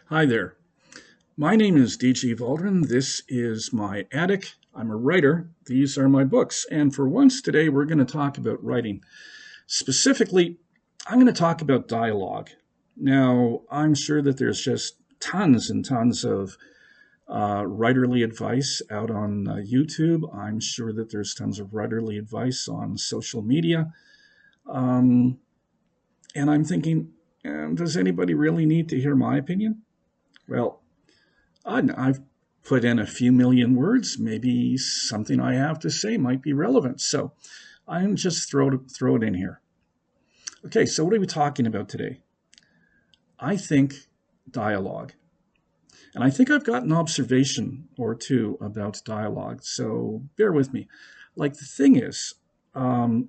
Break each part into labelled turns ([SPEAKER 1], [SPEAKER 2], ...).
[SPEAKER 1] Hi there. My name is DJ Valdron. This is my attic. I'm a writer. These are my books. And for once today, we're going to talk about writing. Specifically, I'm going to talk about dialogue. Now, I'm sure that there's just tons and tons of writerly advice out on YouTube. I'm sure that there's tons of writerly advice on social media. Um, and I'm thinking, does anybody really need to hear my opinion? Well, I've put in a few million words. Maybe something I have to say might be relevant. So I'm just throw it in here. Okay, so what are we talking about today? I think dialogue. And I think I've got an observation or two about dialogue. So bear with me. Like the thing is, um,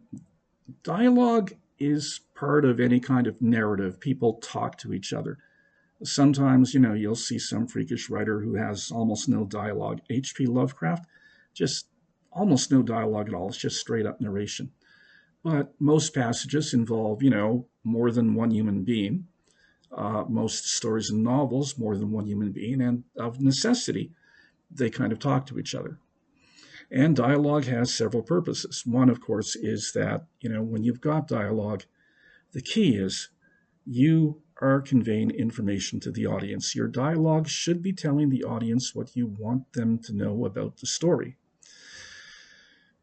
[SPEAKER 1] dialogue is part of any kind of narrative. People talk to each other. Sometimes, you'll see some freakish writer who has almost no dialogue. H.P. Lovecraft, just almost no dialogue at all. It's just straight up narration. But most passages involve, more than one human being. Most stories and novels, more than one human being. And of necessity, they kind of talk to each other. And dialogue has several purposes. One, of course, is that, when you've got dialogue, the key is you are conveying information to the audience. Your dialogue should be telling the audience what you want them to know about the story.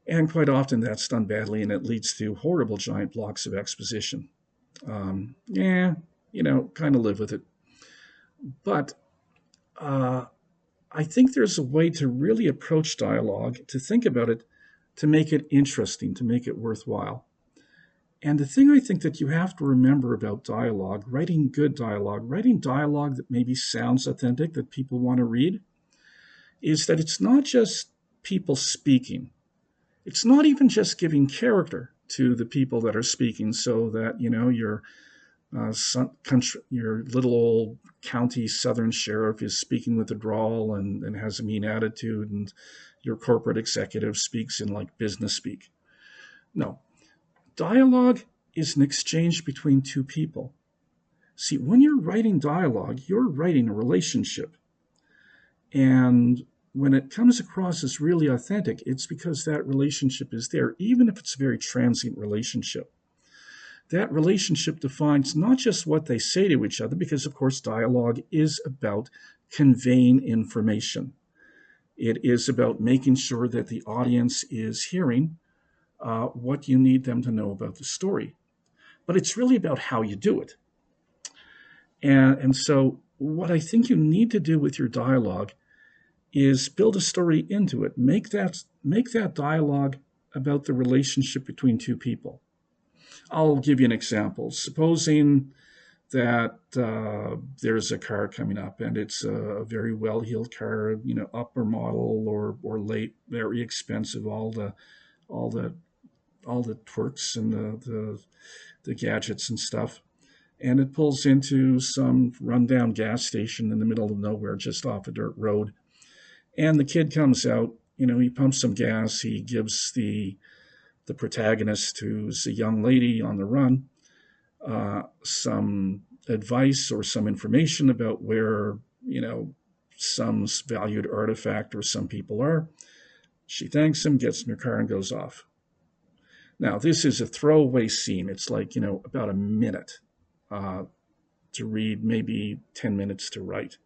[SPEAKER 1] And quite often that's done badly and it leads to horrible giant blocks of exposition. Kind of live with it. But I think there's a way to really approach dialogue, to think about it, to make it interesting, to make it worthwhile. And the thing I think that you have to remember about dialogue, writing good dialogue, writing dialogue that maybe sounds authentic, that people want to read, is that it's not just people speaking. It's not even just giving character to the people that are speaking so that, your little old county southern sheriff is speaking with a drawl and has a mean attitude, and your corporate executive speaks in like business speak. No. Dialogue is an exchange between two people. See, when you're writing dialogue, you're writing a relationship. And when it comes across as really authentic, it's because that relationship is there, even if it's a very transient relationship. That relationship defines not just what they say to each other, because, of course, dialogue is about conveying information. It is about making sure that the audience is hearing what you need them to know about the story. But it's really about how you do it. And so what I think you need to do with your dialogue is build a story into it. Make that dialogue about the relationship between two people. I'll give you an example. Supposing that there's a car coming up and it's a very well-heeled car, upper model or late, very expensive, all the twerks and the gadgets and stuff. And it pulls into some rundown gas station in the middle of nowhere, just off a dirt road. And the kid comes out, he pumps some gas. He gives the protagonist, who's a young lady on the run, some advice or some information about where, some valued artifact or some people are. She thanks him, gets in her car, and goes off. Now, this is a throwaway scene. It's like, about a minute to read, maybe 10 minutes to write,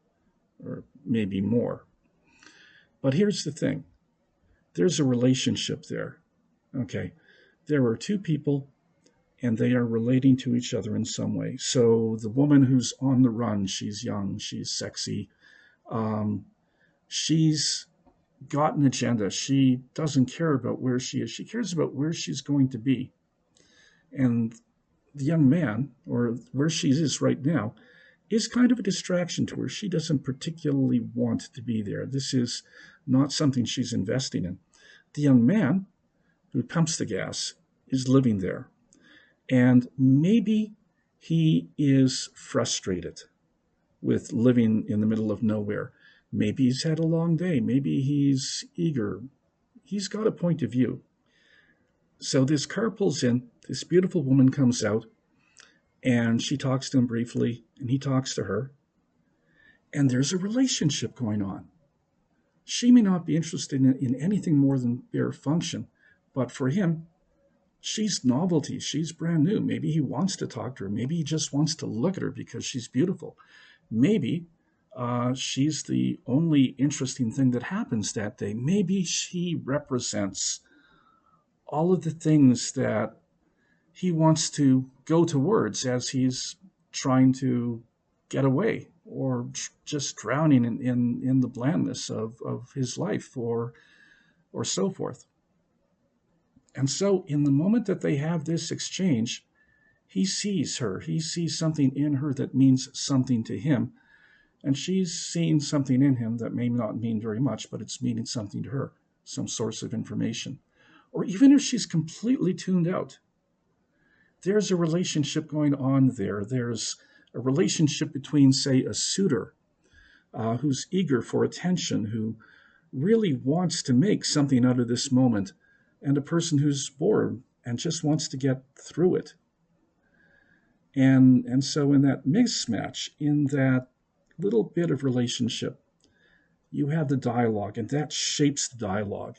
[SPEAKER 1] or maybe more. But here's the thing. There's a relationship there. Okay. There are two people, and they are relating to each other in some way. So the woman who's on the run, she's young, she's sexy. She's got an agenda. She doesn't care about where she is. She cares about where she's going to be. And the young man, or where she is right now, is kind of a distraction to her. She doesn't particularly want to be there. This is not something she's investing in. The young man who pumps the gas is living there. And maybe he is frustrated with living in the middle of nowhere. Maybe he's had a long day. Maybe he's eager. He's got a point of view. So this car pulls in. This beautiful woman comes out, and she talks to him briefly, and he talks to her. And there's a relationship going on. She may not be interested in anything more than bare function, but for him, she's novelty. She's brand new. Maybe he wants to talk to her. Maybe he just wants to look at her because she's beautiful. Maybe she's the only interesting thing that happens that day. Maybe she represents all of the things that he wants to go towards as he's trying to get away or just drowning in the blandness of his life or so forth. And so in the moment that they have this exchange, he sees her. He sees something in her that means something to him. And she's seeing something in him that may not mean very much, but it's meaning something to her, some source of information. Or even if she's completely tuned out, there's a relationship going on there. There's a relationship between, say, a suitor who's eager for attention, who really wants to make something out of this moment, and a person who's bored and just wants to get through it. And so in that mismatch, in that little bit of relationship, you have the dialogue, and that shapes the dialogue.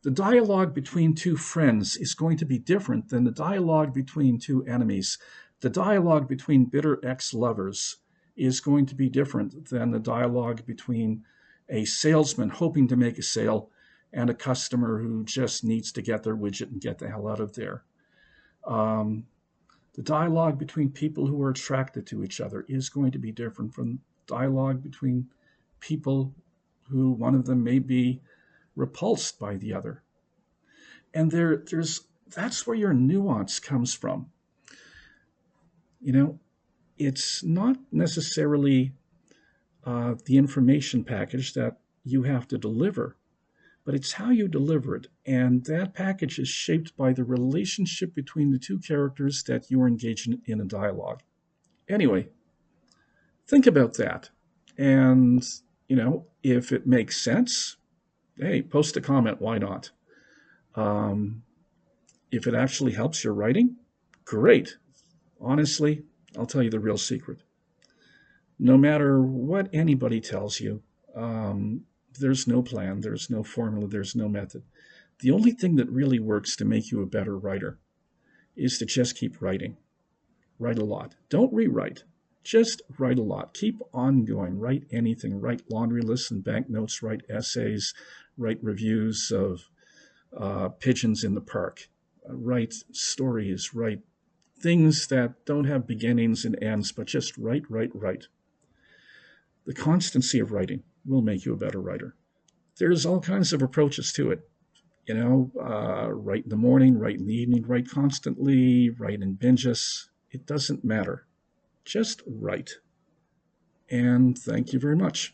[SPEAKER 1] The dialogue between two friends is going to be different than the dialogue between two enemies. The dialogue between bitter ex-lovers is going to be different than the dialogue between a salesman hoping to make a sale and a customer who just needs to get their widget and get the hell out of there. The dialogue between people who are attracted to each other is going to be different from dialogue between people who one of them may be repulsed by the other. And that's where your nuance comes from. You know, it's not necessarily the information package that you have to deliver, but it's how you deliver it. And that package is shaped by the relationship between the two characters that you're engaging in a dialogue. Anyway, think about that. And, if it makes sense, hey, post a comment. Why not? If it actually helps your writing, great. Honestly, I'll tell you the real secret. No matter what anybody tells you, there's no plan, there's no formula, there's no method. The only thing that really works to make you a better writer is to just keep writing. Write a lot. Don't rewrite. Just write a lot. Keep on going. Write anything. Write laundry lists and banknotes. Write essays. Write reviews of pigeons in the park. Write stories. Write things that don't have beginnings and ends, but just write. The constancy of writing will make you a better writer. There's all kinds of approaches to it. Write in the morning, write in the evening, write constantly, write in binges. It doesn't matter. Just write. And thank you very much.